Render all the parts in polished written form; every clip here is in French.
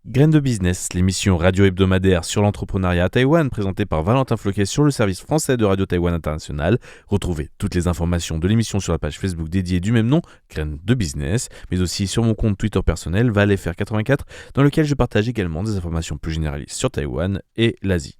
Graines de business, l'émission radio hebdomadaire sur l'entrepreneuriat à Taïwan, présentée par Valentin Floquet sur le service français de Radio Taïwan International. Retrouvez toutes les informations de l'émission sur la page Facebook dédiée du même nom, Graines de business, mais aussi sur mon compte Twitter personnel, ValFR84, dans lequel je partage également des informations plus généralistes sur Taïwan et l'Asie.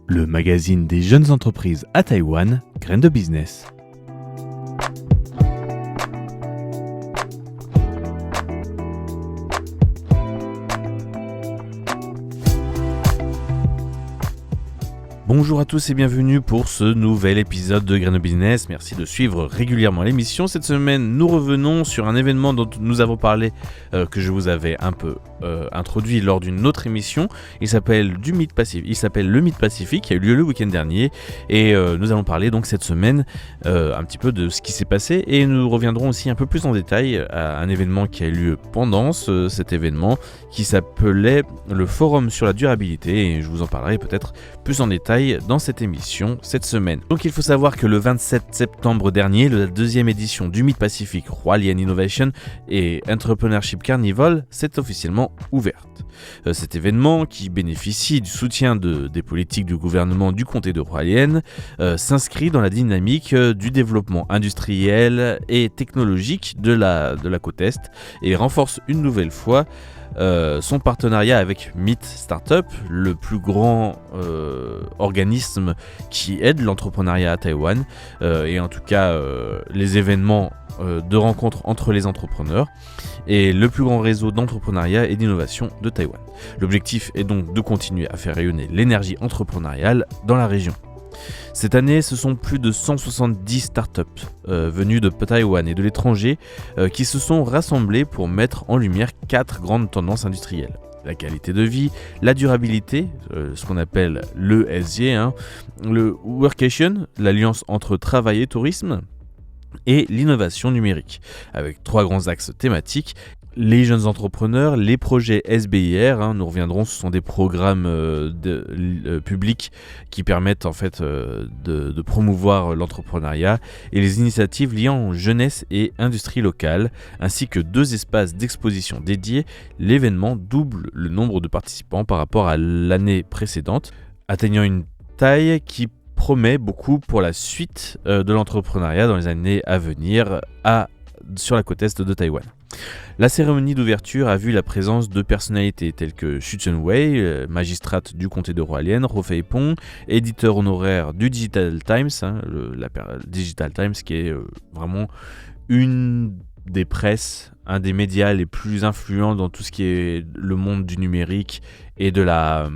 Le magazine des jeunes entreprises à Taïwan, Graines de business. Bonjour à tous et bienvenue pour ce nouvel épisode de Graines de Business. Merci de suivre régulièrement l'émission. Cette semaine, nous revenons sur un événement dont nous avons parlé, que je vous avais un peu introduit lors d'une autre émission. Il s'appelle le Mythe Pacifique, qui a eu lieu le week-end dernier. Et nous allons parler donc cette semaine un petit peu de ce qui s'est passé. Et nous reviendrons aussi un peu plus en détail à un événement qui a eu lieu pendant cet événement, qui s'appelait le Forum sur la durabilité. Et je vous en parlerai peut-être plus en détail dans cette émission cette semaine. Donc il faut savoir que le 27 septembre dernier, la deuxième édition du Mythe Pacifique Hualien Innovation et Entrepreneurship Carnival s'est officiellement ouverte. Cet événement, qui bénéficie du soutien des politiques du gouvernement du comté de Hualien, s'inscrit dans la dynamique du développement industriel et technologique de la côte Est et renforce une nouvelle fois son partenariat avec Mythe Startup, le plus grand organisme qui aide l'entrepreneuriat à Taïwan, et en tout cas les événements de rencontres entre les entrepreneurs et le plus grand réseau d'entrepreneuriat et d'innovation de Taïwan. L'objectif est donc de continuer à faire rayonner l'énergie entrepreneuriale dans la région. Cette année, ce sont plus de 170 startups venues de Taïwan et de l'étranger qui se sont rassemblées pour mettre en lumière 4 grandes tendances industrielles. La qualité de vie, la durabilité, ce qu'on appelle l'ESG, le Workation, l'alliance entre travail et tourisme, et l'innovation numérique, avec 3 grands axes thématiques. Les jeunes entrepreneurs, les projets SBIR, nous reviendrons, ce sont des programmes publics qui permettent en fait de promouvoir l'entrepreneuriat, et les initiatives liant jeunesse et industrie locale, ainsi que 2 espaces d'exposition dédiés. L'événement double le nombre de participants par rapport à l'année précédente, atteignant une taille qui promet beaucoup pour la suite de l'entrepreneuriat dans les années à venir sur la côte est de Taïwan. La cérémonie d'ouverture a vu la présence de personnalités telles que Xu Chunwei, magistrate du comté de Hualien, Rofei Pong, éditeur honoraire du Digital Times, Digital Times qui est vraiment une des presses, un des médias les plus influents dans tout ce qui est le monde du numérique et de la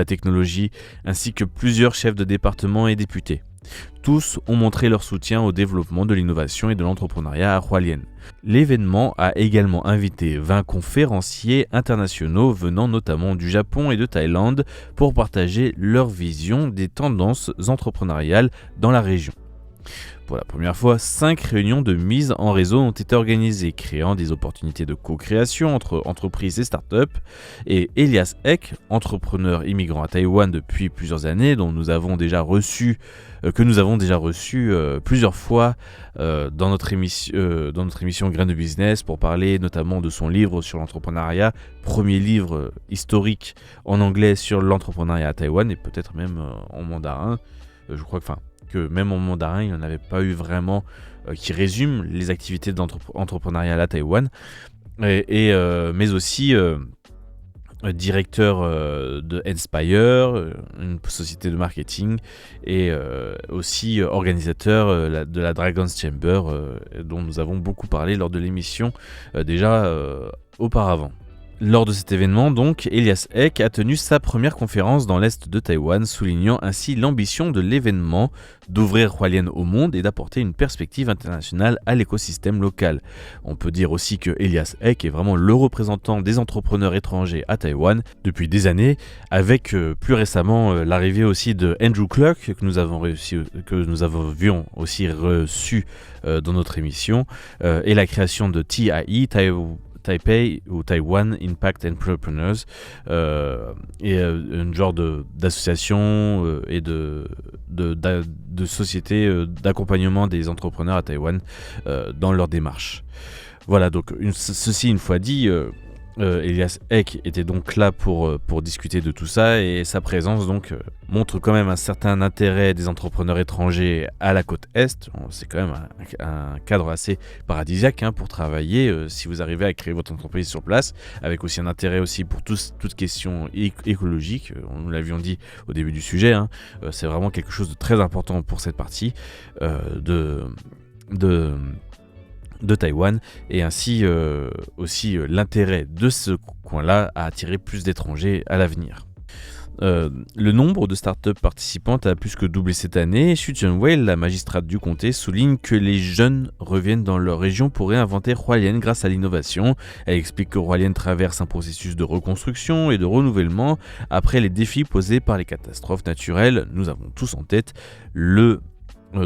technologie, ainsi que plusieurs chefs de département et députés. Tous ont montré leur soutien au développement de l'innovation et de l'entrepreneuriat à Hualien. L'événement a également invité 20 conférenciers internationaux venant notamment du Japon et de Thaïlande pour partager leur vision des tendances entrepreneuriales dans la région. Pour la première fois, 5 réunions de mise en réseau ont été organisées, créant des opportunités de co-création entre entreprises et startups. Et Elias Ek, entrepreneur immigrant à Taïwan depuis plusieurs années, que nous avons déjà reçu plusieurs fois dans notre émission Graines de Business pour parler notamment de son livre sur l'entrepreneuriat, premier livre historique en anglais sur l'entrepreneuriat à Taïwan et peut-être même en mandarin. Je crois que même en mandarin, il n'y en avait pas eu vraiment qui résume les activités d'entrepreneuriat à Taïwan, mais aussi directeur de Inspire, une société de marketing, et aussi organisateur de la Dragon's Chamber, dont nous avons beaucoup parlé lors de l'émission déjà auparavant. Lors de cet événement, donc, Elias Ek a tenu sa première conférence dans l'est de Taïwan, soulignant ainsi l'ambition de l'événement d'ouvrir Hualien au monde et d'apporter une perspective internationale à l'écosystème local. On peut dire aussi que Elias Ek est vraiment le représentant des entrepreneurs étrangers à Taïwan depuis des années, avec plus récemment l'arrivée aussi de Andrew Clark, que nous avons vu aussi reçu dans notre émission, et la création de TIE, Taipei ou Taiwan Impact Entrepreneurs, et un genre d'association et de société d'accompagnement des entrepreneurs à Taïwan dans leur démarche. Voilà, donc ceci une fois dit, Elias Eck était donc là pour discuter de tout ça, et sa présence donc montre quand même un certain intérêt des entrepreneurs étrangers à la côte Est. C'est quand même un cadre assez paradisiaque pour travailler si vous arrivez à créer votre entreprise sur place, avec aussi un intérêt aussi pour toute question écologique. Nous l'avions dit au début du sujet, c'est vraiment quelque chose de très important pour cette partie de Taïwan, et ainsi aussi l'intérêt de ce coin-là à attirer plus d'étrangers à l'avenir. Le nombre de startups participantes a plus que doublé cette année. Xu Zhenwei, la magistrate du comté, souligne que les jeunes reviennent dans leur région pour réinventer Hualien grâce à l'innovation. Elle explique que Hualien traverse un processus de reconstruction et de renouvellement après les défis posés par les catastrophes naturelles. Nous avons tous en tête le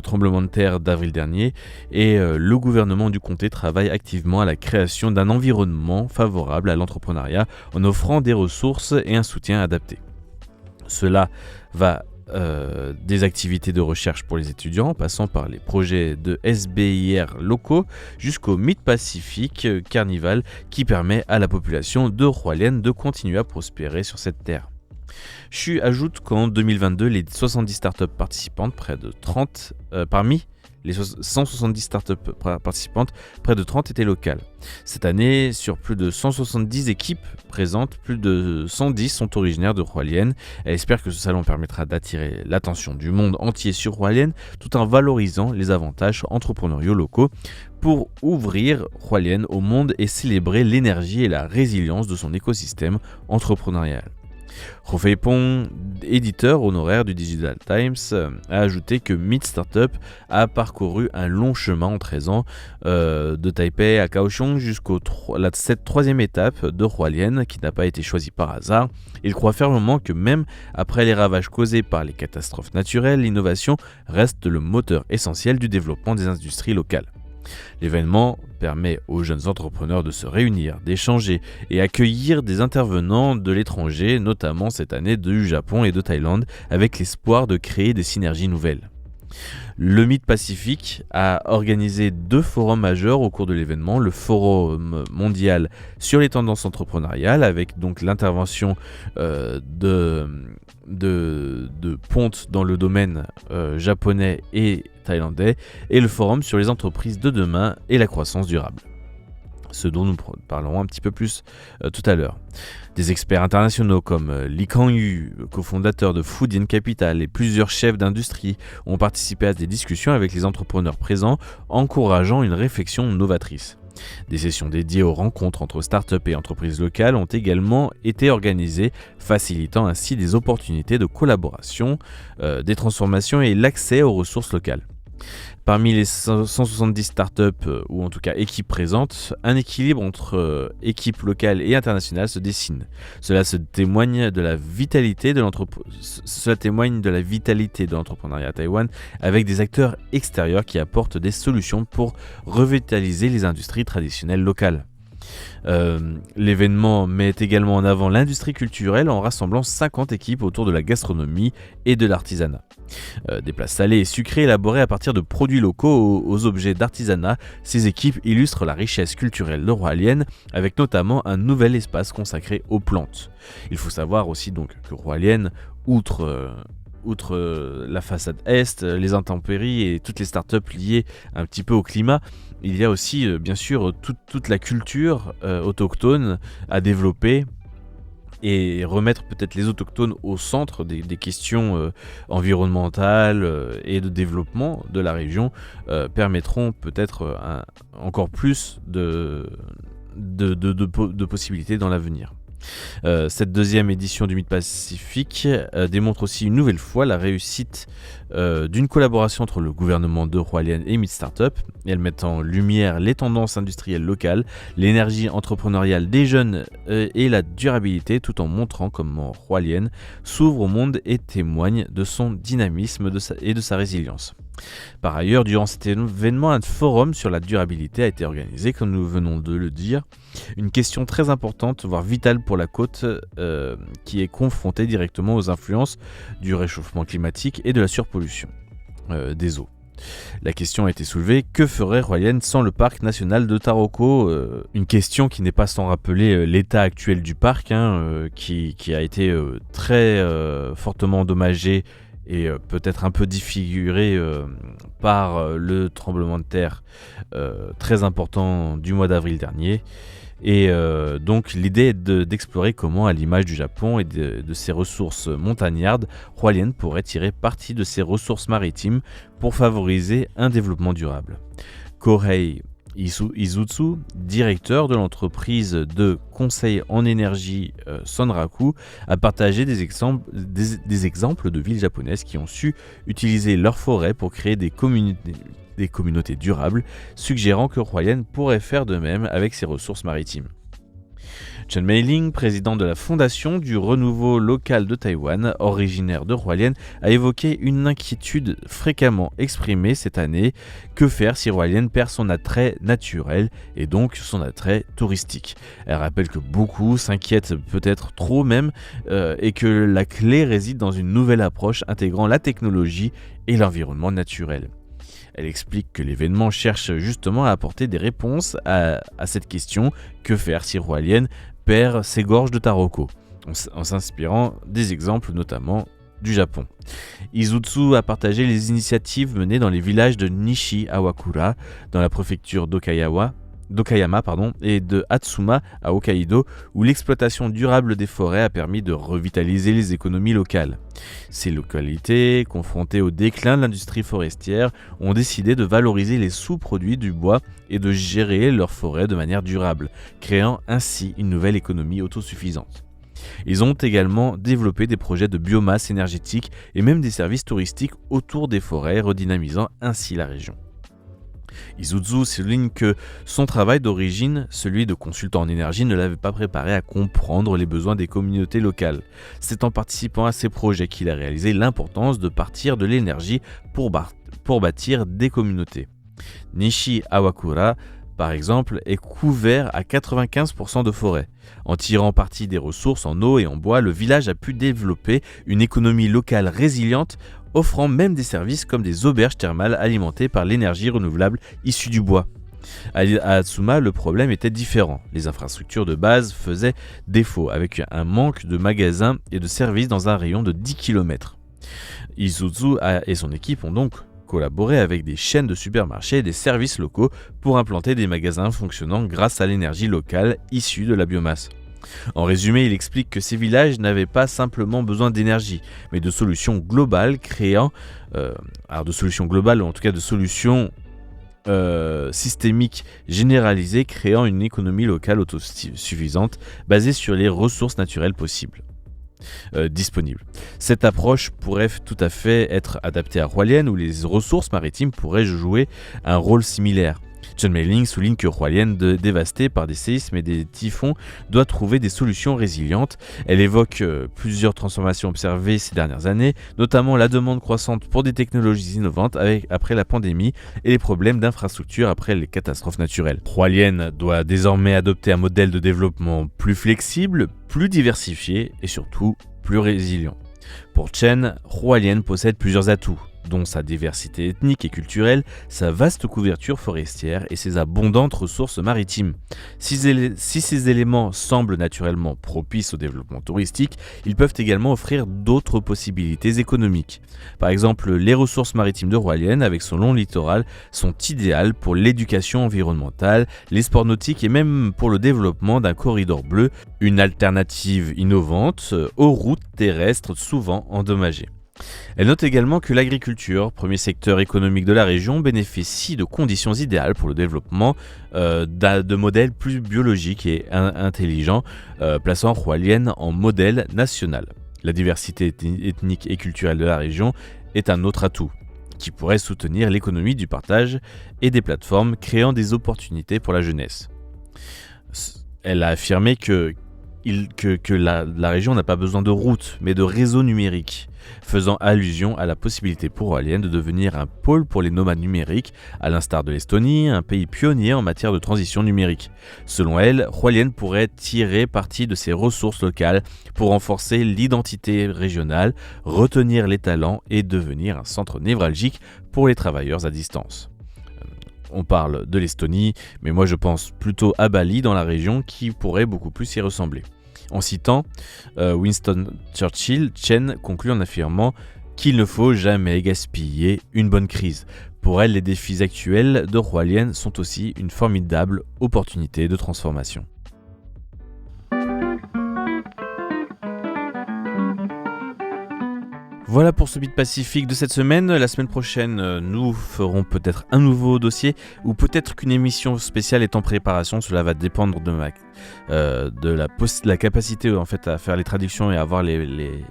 tremblement de terre d'avril dernier, et le gouvernement du comté travaille activement à la création d'un environnement favorable à l'entrepreneuriat en offrant des ressources et un soutien adapté. Cela va des activités de recherche pour les étudiants, passant par les projets de SBIR locaux jusqu'au Mid-Pacific Carnival qui permet à la population de Hualien de continuer à prospérer sur cette terre. Xu ajoute qu'en 2022, les 70 startups participantes, parmi les 170 startups participantes, près de 30 étaient locales. Cette année, sur plus de 170 équipes présentes, plus de 110 sont originaires de Hualien. Elle espère que ce salon permettra d'attirer l'attention du monde entier sur Hualien, tout en valorisant les avantages entrepreneuriaux locaux pour ouvrir Hualien au monde et célébrer l'énergie et la résilience de son écosystème entrepreneurial. Ro Fei-pong, éditeur honoraire du Digital Times, a ajouté que Meet Startup a parcouru un long chemin en 13 ans, de Taipei à Kaohsiung cette troisième étape de Hualien qui n'a pas été choisie par hasard. Il croit fermement que même après les ravages causés par les catastrophes naturelles, l'innovation reste le moteur essentiel du développement des industries locales. L'événement permet aux jeunes entrepreneurs de se réunir, d'échanger et accueillir des intervenants de l'étranger, notamment cette année du Japon et de Thaïlande, avec l'espoir de créer des synergies nouvelles. Le Mid-Pacific a organisé 2 forums majeurs au cours de l'événement. Le forum mondial sur les tendances entrepreneuriales, avec donc l'intervention de pontes dans le domaine japonais et thaïlandais, et le forum sur les entreprises de demain et la croissance durable, ce dont nous parlerons un petit peu plus tout à l'heure. Des experts internationaux comme Li Kangyu, cofondateur de Food in Capital, et plusieurs chefs d'industrie ont participé à des discussions avec les entrepreneurs présents, encourageant une réflexion novatrice. Des sessions dédiées aux rencontres entre startups et entreprises locales ont également été organisées, facilitant ainsi des opportunités de collaboration, des transformations et l'accès aux ressources locales. Parmi les 170 startups, ou en tout cas équipes présentes, un équilibre entre équipes locales et internationales se dessine. Cela témoigne de la vitalité de l'entrepreneuriat à Taïwan, avec des acteurs extérieurs qui apportent des solutions pour revitaliser les industries traditionnelles locales. L'événement met également en avant l'industrie culturelle en rassemblant 50 équipes autour de la gastronomie et de l'artisanat. Des plats salés et sucrés élaborés à partir de produits locaux aux objets d'artisanat, ces équipes illustrent la richesse culturelle de Hualien, avec notamment un nouvel espace consacré aux plantes. Il faut savoir aussi donc que Hualien, outre la façade est, les intempéries et toutes les startups liées un petit peu au climat, il y a aussi bien sûr toute la culture autochtone à développer et remettre peut-être les autochtones au centre des questions environnementales et de développement de la région permettront peut-être encore plus de possibilités dans l'avenir. Cette deuxième édition du Mid-Pacific démontre aussi une nouvelle fois la réussite d'une collaboration entre le gouvernement de Hualien et Mid Startup. Elle met en lumière les tendances industrielles locales, l'énergie entrepreneuriale des jeunes et la durabilité, tout en montrant comment Hualien s'ouvre au monde et témoigne de son dynamisme et de sa résilience. Par ailleurs, durant cet événement, un forum sur la durabilité a été organisé, comme nous venons de le dire. Une question très importante, voire vitale pour la côte, qui est confrontée directement aux influences du réchauffement climatique et de la surpollution des eaux. La question a été soulevée, que ferait Royalen sans le parc national de Taroko? Une question qui n'est pas sans rappeler l'état actuel du parc, qui a été très fortement endommagé et peut-être un peu défiguré par le tremblement de terre très important du mois d'avril dernier. Et donc l'idée est d'explorer comment, à l'image du Japon et de ses ressources montagnardes, Royalen pourrait tirer parti de ses ressources maritimes pour favoriser un développement durable. Kohei Izutsu, directeur de l'entreprise de conseil en énergie Sonraku, a partagé des exemples de villes japonaises qui ont su utiliser leurs forêts pour créer des communautés durables, suggérant que Royalen pourrait faire de même avec ses ressources maritimes. Chen Meiling, président de la Fondation du renouveau local de Taïwan, originaire de Royalen, a évoqué une inquiétude fréquemment exprimée cette année. Que faire si Royalen perd son attrait naturel et donc son attrait touristique? Elle rappelle que beaucoup s'inquiètent peut-être trop même et que la clé réside dans une nouvelle approche intégrant la technologie et l'environnement naturel. Elle explique que l'événement cherche justement à apporter des réponses à cette question, que faire si Royalen perd ses gorges de Taroko, en s'inspirant des exemples notamment du Japon. Izutsu a partagé les initiatives menées dans les villages de Nishi-Awakura, dans la préfecture d'Okayama et de Hatsuma à Hokkaido, où l'exploitation durable des forêts a permis de revitaliser les économies locales. Ces localités, confrontées au déclin de l'industrie forestière, ont décidé de valoriser les sous-produits du bois et de gérer leurs forêts de manière durable, créant ainsi une nouvelle économie autosuffisante. Ils ont également développé des projets de biomasse énergétique et même des services touristiques autour des forêts, redynamisant ainsi la région. Izutsu souligne que son travail d'origine, celui de consultant en énergie, ne l'avait pas préparé à comprendre les besoins des communautés locales. C'est en participant à ces projets qu'il a réalisé l'importance de partir de l'énergie pour bâtir des communautés. Nishi-Awakura, par exemple, est couvert à 95% de forêt. En tirant parti des ressources en eau et en bois, le village a pu développer une économie locale résiliente, offrant même des services comme des auberges thermales alimentées par l'énergie renouvelable issue du bois. À Hatsuma, le problème était différent. Les infrastructures de base faisaient défaut, avec un manque de magasins et de services dans un rayon de 10 km. Izutsu et son équipe ont donc collaboré avec des chaînes de supermarchés et des services locaux pour implanter des magasins fonctionnant grâce à l'énergie locale issue de la biomasse. En résumé, il explique que ces villages n'avaient pas simplement besoin d'énergie, mais de solutions globales de solutions systémiques généralisées, créant une économie locale autosuffisante basée sur les ressources naturelles disponibles. Cette approche pourrait tout à fait être adaptée à Royalen, où les ressources maritimes pourraient jouer un rôle similaire. Chen Meiling souligne que Royalen, dévasté par des séismes et des typhons, doit trouver des solutions résilientes. Elle évoque plusieurs transformations observées ces dernières années, notamment la demande croissante pour des technologies innovantes après la pandémie et les problèmes d'infrastructure après les catastrophes naturelles. Royalen doit désormais adopter un modèle de développement plus flexible, plus diversifié et surtout plus résilient. Pour Chen, Royalen possède plusieurs atouts, dont sa diversité ethnique et culturelle, sa vaste couverture forestière et ses abondantes ressources maritimes. Si ces éléments semblent naturellement propices au développement touristique, ils peuvent également offrir d'autres possibilités économiques. Par exemple, les ressources maritimes de Royalen, avec son long littoral, sont idéales pour l'éducation environnementale, les sports nautiques et même pour le développement d'un corridor bleu, une alternative innovante aux routes terrestres souvent endommagées. Elle note également que l'agriculture, premier secteur économique de la région, bénéficie de conditions idéales pour le développement de modèles plus biologiques et intelligents, plaçant Royalen en modèle national. La diversité ethnique et culturelle de la région est un autre atout, qui pourrait soutenir l'économie du partage et des plateformes, créant des opportunités pour la jeunesse. Elle a affirmé que la région n'a pas besoin de routes, mais de réseaux numériques. faisant allusion à la possibilité pour Hualien de devenir un pôle pour les nomades numériques, à l'instar de l'Estonie, un pays pionnier en matière de transition numérique. Selon elle, Hualien pourrait tirer parti de ses ressources locales pour renforcer l'identité régionale, retenir les talents et devenir un centre névralgique pour les travailleurs à distance. On parle de l'Estonie, mais moi je pense plutôt à Bali dans la région qui pourrait beaucoup plus y ressembler. En citant Winston Churchill, Chen conclut en affirmant qu'il ne faut jamais gaspiller une bonne crise. Pour elle, les défis actuels de Hualien sont aussi une formidable opportunité de transformation. Voilà pour ce Beat Pacifique de cette semaine. La semaine prochaine, nous ferons peut-être un nouveau dossier ou peut-être qu'une émission spéciale est en préparation. Cela va dépendre de la capacité en fait à faire les traductions et à avoir les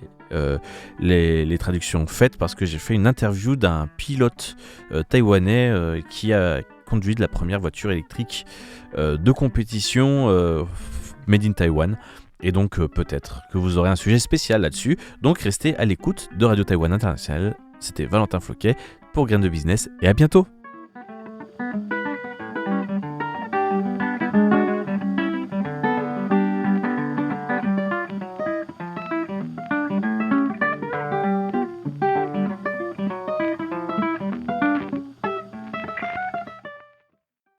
traductions faites, parce que j'ai fait une interview d'un pilote taïwanais qui a conduit la première voiture électrique de compétition made in Taiwan. Et donc peut-être que vous aurez un sujet spécial là-dessus. Donc restez à l'écoute de Radio Taïwan International. C'était Valentin Floquet pour Graines de Business et à bientôt.